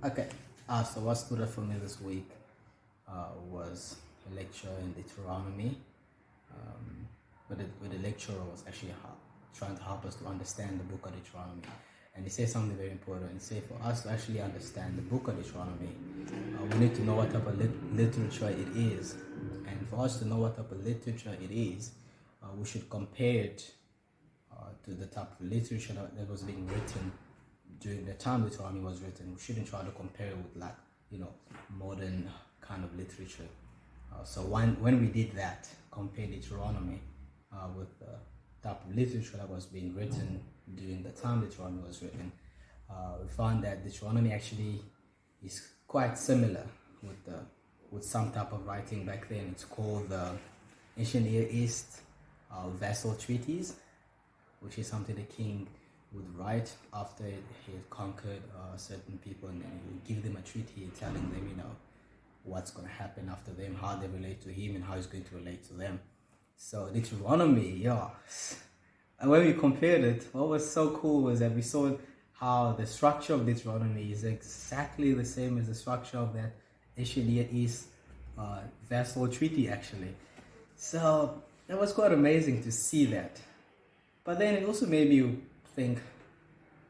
Okay, so what stood out for me this week was a lecture in Deuteronomy, where the lecturer was actually trying to help us to understand the book of Deuteronomy. And he said something very important. He said for us to actually understand the book of Deuteronomy, we need to know what type of literature it is. And for us to know what type of literature it is, we should compare it to the type of literature that was being written during the time Deuteronomy was written. We shouldn't try to compare it with modern kind of literature. So when we did that, compare Deuteronomy with the type of literature that was being written during the time Deuteronomy was written, we found that Deuteronomy actually is quite similar with some type of writing back then. It's called the Ancient Near East Vassal Treaties, which is something the king would write after he had conquered certain people, and then he would give them a treaty telling them, what's going to happen after them, how they relate to him, and how he's going to relate to them. So Deuteronomy, and when we compared it, what was so cool was that we saw how the structure of Deuteronomy is exactly the same as the structure of that Ancient Near East vassal treaty, actually. So it was quite amazing to see that. But then it also made me think,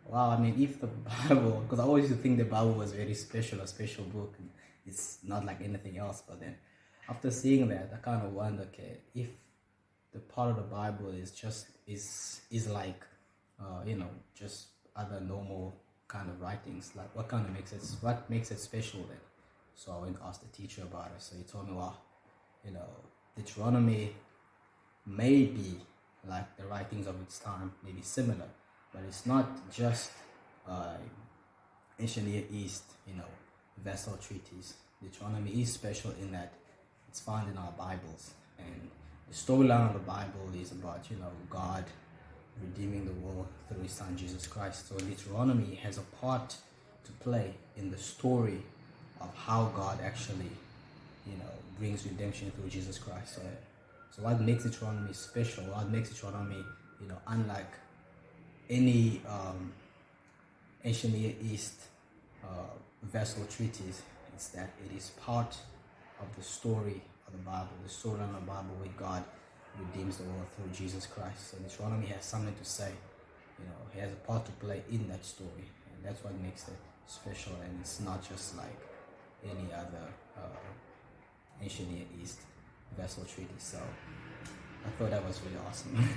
wow, I mean, if the Bible, because I always used to think the Bible was very special, a special book, and it's not like anything else. But then after seeing that, I kind of wonder, okay, if the part of the Bible is just is like just other normal kind of writings, like what makes it special then? So I went to ask the teacher about it. So he told me, well, Deuteronomy may be like the writings of its time, maybe similar, but it's not just ancient Near East, vassal treaties. Deuteronomy is special in that it's found in our Bibles, and the storyline of the Bible is about God redeeming the world through His Son Jesus Christ. So Deuteronomy has a part to play in the story of how God actually brings redemption through Jesus Christ. So what makes Deuteronomy special? What makes Deuteronomy unlike any ancient Near East vassal treaties, is that it is part of the story of the Bible, the story of the Bible where God redeems the world through Jesus Christ. So Deuteronomy has something to say. He has a part to play in that story, and that's what makes it special. And it's not just like any other ancient Near East vassal treaty. So I thought that was really awesome.